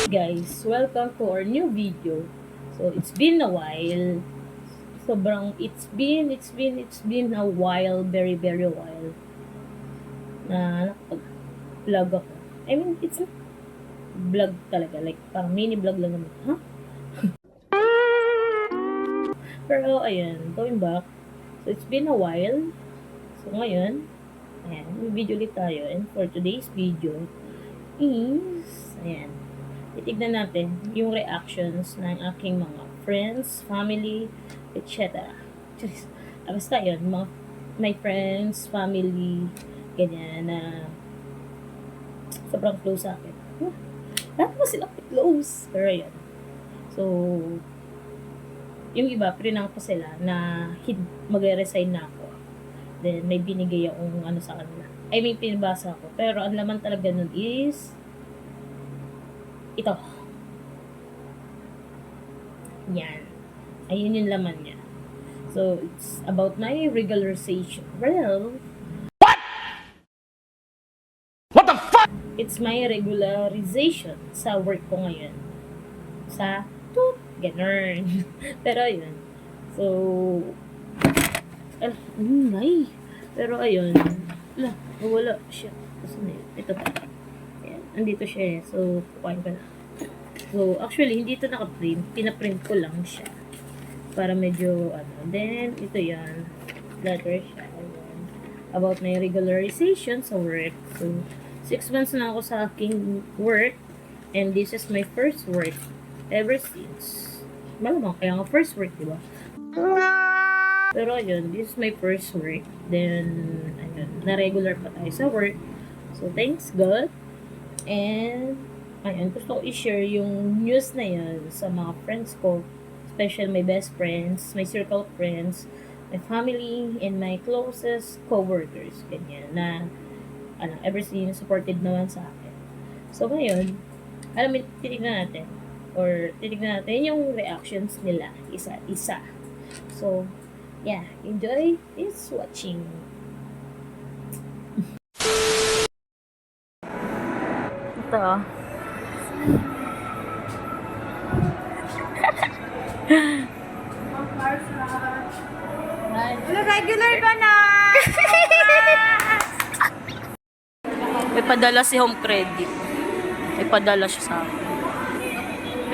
Guys, welcome to our new video. So, it's been a while. It's been a while, very, very while na nakapag-vlog ako. I mean, it's not vlog talaga. Like, parang mini vlog lang naman. Huh? Pero, ayan, going back. So, it's been a while. So, ngayon, ayan, may video ulit tayo. And for today's video is, ayan, titignan natin yung reactions ng aking mga friends, family, etc. Basta yun, my friends, family, ganyan, na sobrang close sa akin. Lahat mo sila close. Pero yun. So, yung iba, prinang ko sila na mag-resign na ako. Then, may binigay akong ano sa kanila. I mean, pinabasa ko. Pero, ang laman talaga nun is ito. Yan. Ayun yung laman niya. So, it's about my regularization. Well, What the fuck? it's my regularization sa work ko ngayon. Sa toot, ganun. Pero ayun. So, ay. Pero ayun. Wala siya. Kasi ito pa. Ayan, andito siya eh. So, kukuhain ko na. So, actually, hindi ito naka-print. Pinaprint ko lang siya. Para medyo, Then, ito yan. Letter siya. Ayan. About my regularization sa work. So, 6 months na ako sa aking work. And this is my first work. Ever since. Malamang, kaya nga first work, diba? Pero ayun, this is my first work. Then, ayun, na-regular pa tayo sa work. So, thanks God. And, ayun, gusto ko i-share yung news na yun sa mga friends ko. Especially my best friends, my circle of friends, my family, and my closest co-workers. Ganyan, na, ever since supported naman sa akin. So, ngayon, titignan natin yung reactions nila, isa-isa. So, yeah, enjoy this watching. Ito. Regular ka na! May padala si Home Credit. May padala siya sa akin.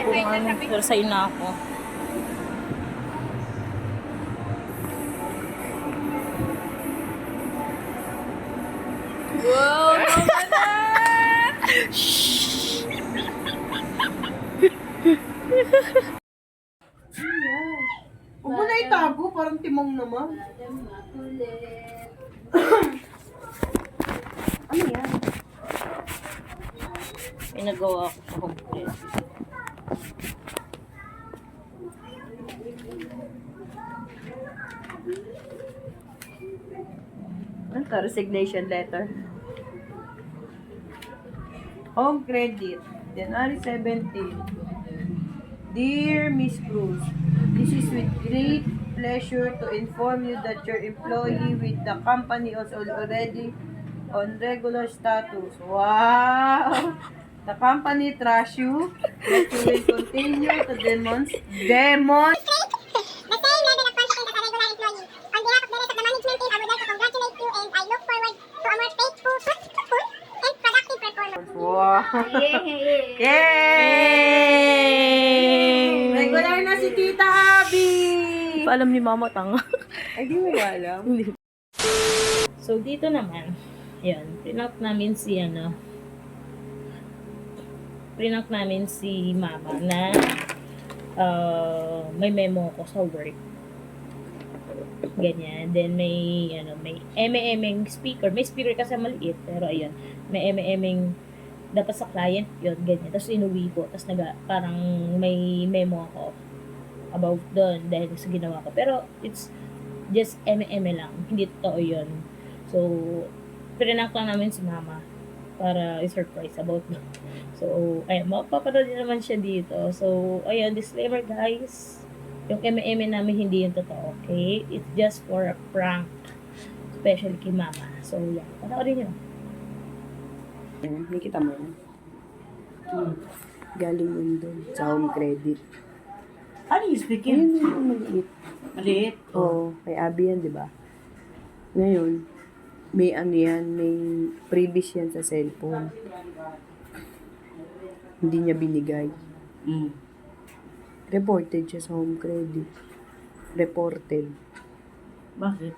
Kung ano, pero sa'yo na ako. Wow! Mama na! Huwag mo na itago, parang timong naman. Ano yan? May nagawa ako sa Home Credit. Ano ka? Resignation letter. Home credit. January 17. Dear Miss Cruz, this is with great pleasure to inform you that your employee with the company is already on regular status. Wow! The company trusts you that you will continue to demonstrate the same level of confidence as a regular employee. On behalf of the rest of the management team, I would like to congratulate you and I look forward to a more faithful, fruitful, and productive performance. Wow! Yay! Yay! Regular na si Tita Abby! Hindi pa alam ni Mama, tanga. Ay, di mo ba alam? So, dito naman, yun, prinout namin si Mama na may memo ko sa work. Ganyan. Then, may eme-emeng speaker. May speaker kasi maliit, pero ayun, may eme-emeng dapat sa client yun, ganyan. Tapos, inuwi ko. Tapos, parang may memo ako about doon dahil sa ginawa ko. Pero, it's just eme-eme lang. Hindi totoo yun. So, pinanak lang namin si Mama para i-surprise about that. So, ayun, mapapanood din naman siya dito. So, ayun, disclaimer guys. Yung eme-eme namin hindi yung totoo, okay? It's just for a prank. Especially kay Mama. So, yeah. Panoorin nyo. Nakikita mo yun? Galing yun doon sa home credit. Ano yung speaking? Ayun yung maliit. Maliit. Oo, kay Abby yan, di ba? Ngayon, may ano yan, may previous yan sa cellphone. Hindi niya binigay. Mm. Reported siya sa home credit. Reported. Bakit?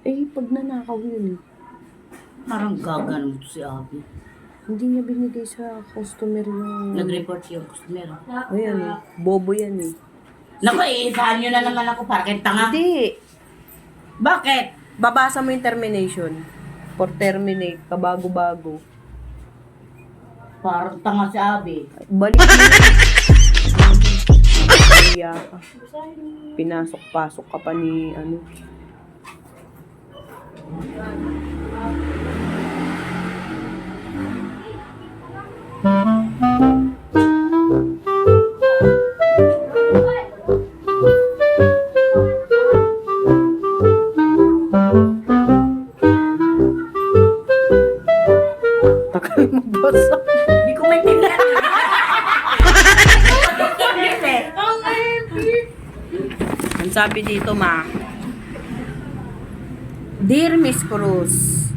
Eh, pag nanakaw yun eh. Parang gagano to si Abby. Hindi niya binigay sa customer yung... Nag-report yung customer. Ayan eh, bobo yan eh. Naku, isahan nyo na naman ako para kayong tanga. Hindi! Bakit? Babasa mo yung termination. For terminate, kabago-bago. Parang tanga si Abby. Balik mo. Kaya ka. Pinasok-pasok ka pa ni ano. Tagal mo basa. Hindi ko maintindihan. Ang sabi dito, ma. Dear Miss Cruz,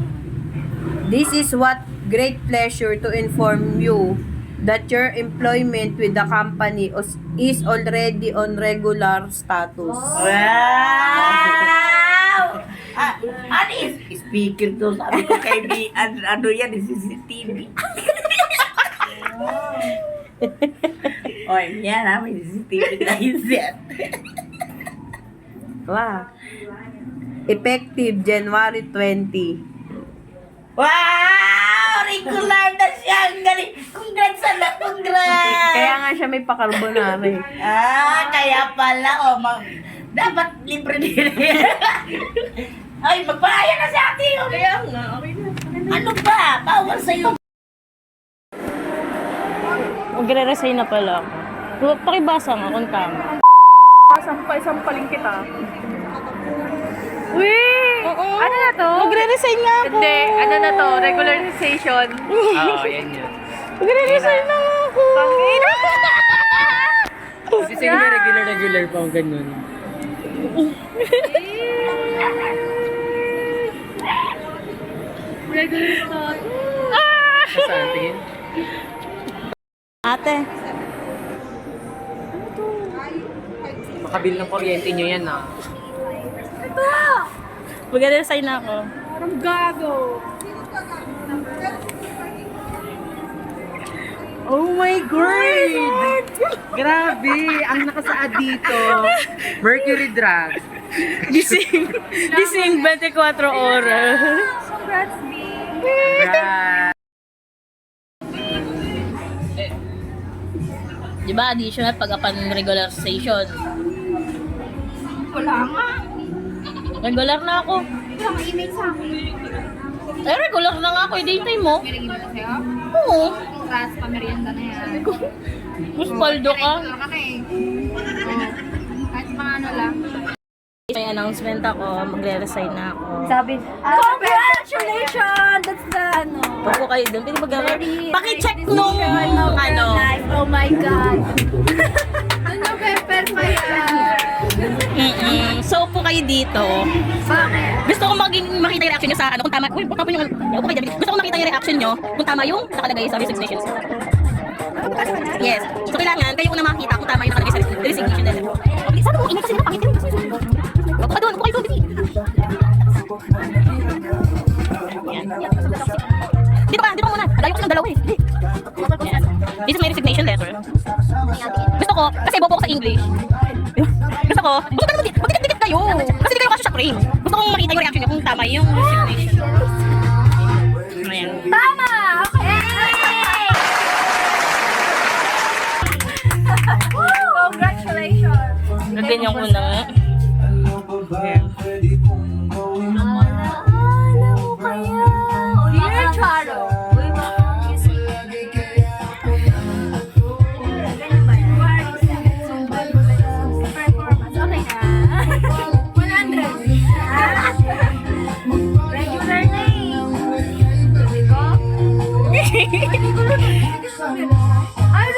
this is what great pleasure to inform you that your employment with the company is already on regular status. Wow! Ano is speaker to? Sabi ko kay B, ano yan, CCTV. Oy, yan ha, may CCTV na yan. Wow. Effective January 20. Wow! Regular na siya. Ang galing. Congrats sana, congrats! Kaya nga siya may pa-carbonara. Kaya pala, dapat libre din. Ay, magpahaya na si ate. Kaya nga, okay na. Ano ba? Bawal sa'yo. Magre-resign na pala ako. Pakibasa nga kung tama. Sampal-sampaling kita. Uy! Ano na to? Magre-resign nga ako. Hindi, ano na to? Regularization. Oo, yan yun. Magre-resign na nga ako. Pangina! Kasi may regular pa ang ganun. Regular thought. Saan? Tingin? Ate. Makabil ng kuryente nyo yan ah. Magre-resign na ako. Parang gago. Oh my God! Grabe! Ang nakasaad dito, Mercury Drug. Gising 24 oras. Congrats, B. Right. Di ba additional pag upon regularization? Wala nga. Regular na ako. Wala kang email sa akin. Eh, regular na nga ako. I-daytime mo. May nag-email na sa'yo? Oo. Congrats, pamerienda na yan. Mas paldo ka. Regular ka na eh. Oo. Kahit mga ano lang. May announcement ako. Magre-resign na ako. Sabi, congratulations! That's the ano. Pagko kayo doon. Pwede mag- Paki-check nung ano. Oh my God. Doon yung pepper pa yan. So po kayo dito. Bakit? Gusto ko makita yung reaction nyo sa ano kung tama. Uy, tama yung upo kayo dyan. Gusto ko makita yung reaction nyo kung tama yung nakalagay sa resignations. Yes. So kailangan kayo una makita kung tama yung nakalagay sa resignation letter. Okay, sabi mo, ingat kasi nila pangit. Upo ka doon, upo kayo doon. Yan. Dito ka muna. Layo ko ng dalawa eh. This is my resignation letter. Gusto ko, kasi bobo ko sa English. Gusto ko, magdikit kayo. Kasi di kayo kasi sa frame. Gusto kong makita yung reaction niyo kung tama yung resignation. Ayan. Tama! Okay! Congratulations! Naganyan ko na. Alaala mo kaya? Dear Charo! Uy, bakit? Ganyan ba yan? Performance. Okay na. 100. Regular na eh. Sabi ko? Ay,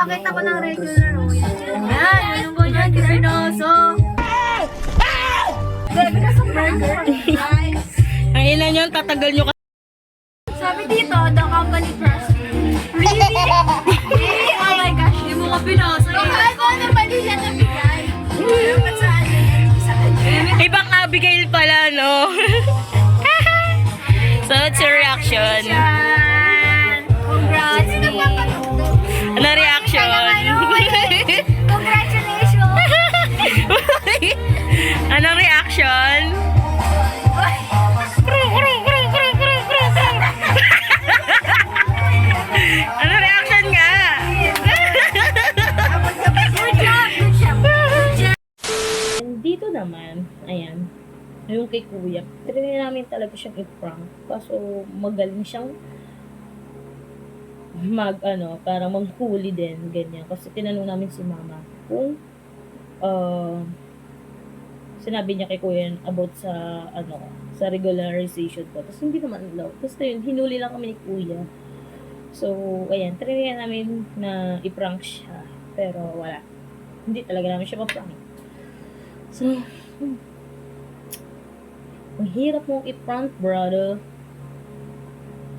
Papakita ko ng regular, oh. Yan, yung ganyan, Pinoso. Grabe na sa burger. Guys. Ang ina nyo, tatagal nyo Sabi dito, the company crush. Really? Really? Oh my gosh, hindi mo ka Pinoso. Bakal ko ano ba nila nabigay? Pero ba't sa alin? Sa alin? Ibang Abigail pala, no? So, what's your reaction? Congrats, Ano reaction? Congratulations! Anong reaction? Anong reaction nga? Good job! Good job! Dito naman, ayan, yung kay Kuya, trinay namin talaga siyang i-prank. Kaso magaling siyang parang manghuli din, ganyan. Kasi tinanong namin si Mama kung sinabi niya kay Kuya about sa regularization ko. Tapos hindi naman alaw. Tapos yun, hinuli lang kami ni Kuya. So, ayan, trinay namin na i-prank siya. Pero wala. Hindi talaga namin siya ma-prank. So, ang hirap mong i-prank, brother.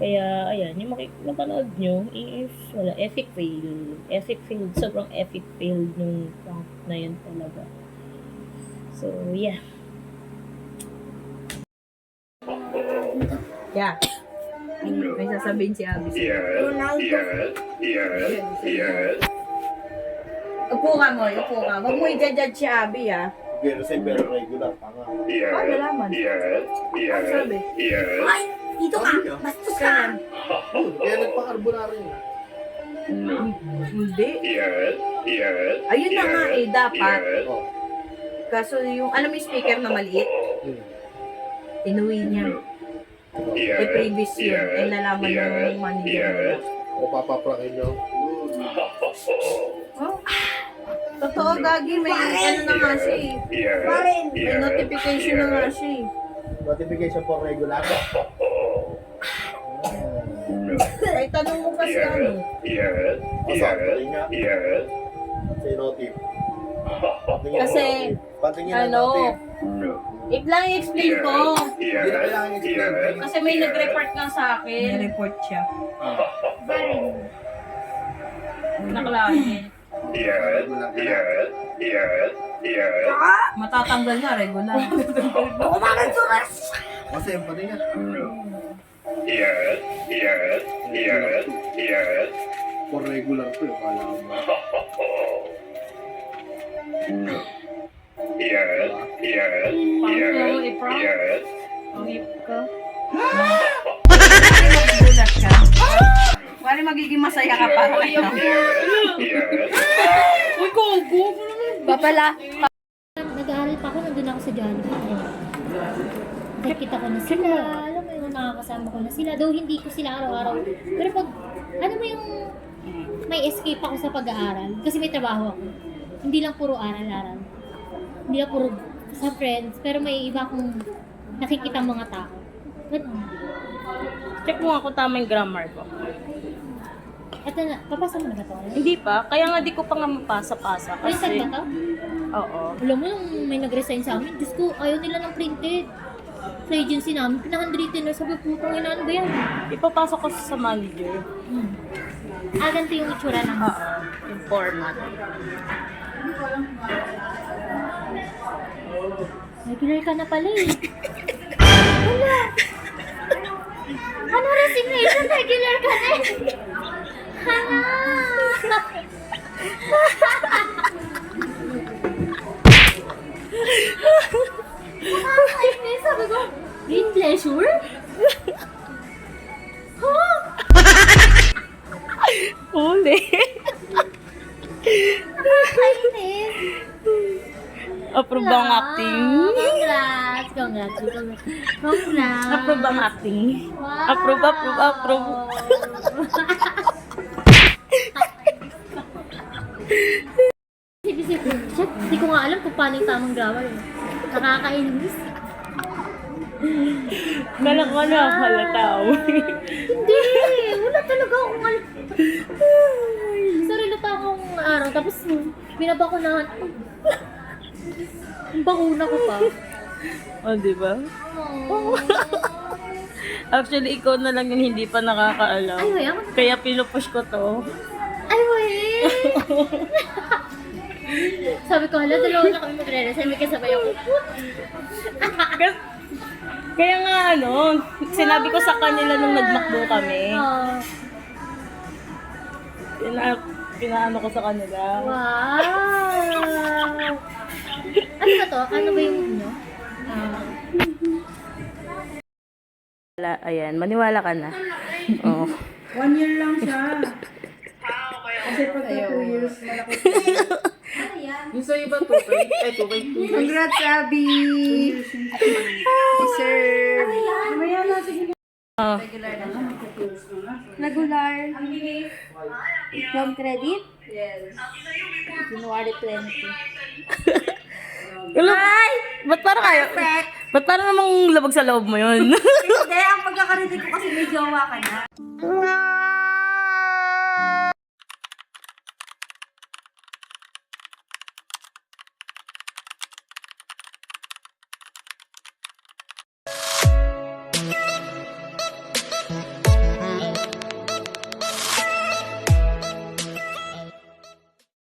Kaya, ayan, yung mapanood nyo is, wala, epic fail. Epic fail. Sobrang epic fail nung prank na yun talaga. So, yeah. Yeah. May sasabihin si Abby. Upo ka mo, upo ka. Huwag mo i-judge si Abby, ah. Pero sa pero regular pa nga. Paano nalaman? Ano sabi? Ay, dito ka. Bastos ka. Kaya nagpa-carbonara yun. Hindi. Ayun na nga eh, dapat. Oh. Kaso yung, alam mo yung speaker na maliit? Inuwi niya. Eh, previous yun. Eh, nalaman ng manager. O papaprakin nyo. Oh. Totoo, Gagi. May ano na nga siya eh. May notification na nga siya eh. Notification for regular. Ay, tanong mo kasi ano. Pasabi nga. Say notif. Kasi, Patingin ng ano, notif. lang i-explain ko. Hindi na kailangan explain. Kasi may nag-report nga sa akin. May-report siya. Naklase. Regular ka na. Matatanggal na, regular. Kasi yung patingin. For regular to yung kala mo. Pang i-prank. Pang-hip ka. Magulat ka. Wala magiging masaya ka para. Uy, gogo! Papala. Nag-aaral pa ako, nandun ako sa Jollibee. Nakikita ko na sila, alam mo yung nakakasama ko na sila. Though hindi ko sila araw-araw. Pero pag, ano mo yung may escape ako sa pag-aaral. Kasi may trabaho ako. Hindi lang puro aral-aral. Hindi lang puro sa friends. Pero may iba akong nakikita mga tao. Ganun. Check mo nga kung tama yung grammar ko. Ito na, papasa mo na ba ito? Hindi pa. Kaya nga di ko pa nga mapasa-pasa. Printed Kasi, ba ito? oo. Alam mo, nung may nag-resign sa amin, Diyos ko, ayaw nila ng printed. Sa agency namin, pinahandwritten na. Sabi, putang ina, ano ba yan? Ipapasok ko sa manager. Ganito yung itsura ng... Oo. Yung format. Regular ka na pala eh. Wala. Ano resignation? Regular ka na eh. Hala. Nakakainis. Sabi ko, great pleasure? Huh? Uli. Nakakainis. Approve ang acting. Congrats. Approve ang acting. Wow. Approve. Isip-isip, shit, hindi ko nga alam kung paano yung tamang grammar eh. Nakakainis. Halata. Hindi! Wala talaga akong alam. Sarili pa akong araw. Tapos, binabakunahan ako. Ang bakuna ko pa. Oh, di ba? Actually, ikaw na lang yung hindi pa nakakaalam. Ay, wait, ako. Kaya pinupush ko to. Ay, wait! Sabi ko, hala, dalawa na kami magre-resign. May kasabay ako. Kaya nga sinabi ko sa kanila nung nagmakdo kami. Oh, Pinaano ko sa kanila. wow! Ano ba to? Ano ba yung ano? Ayan, maniwala ka na. Oh. 1 year lang siya. Kasi pagka 2 years, malaki. Yung sa'yo ba 2K? Ay, 2K. Congrats, Abby! Deserve! Oh. Regular. From credit? Yes. January 20. Ay! Ba't parang namang labag sa loob mo yun? Hindi, ang pagkakarinig ko kasi may jowa ka na.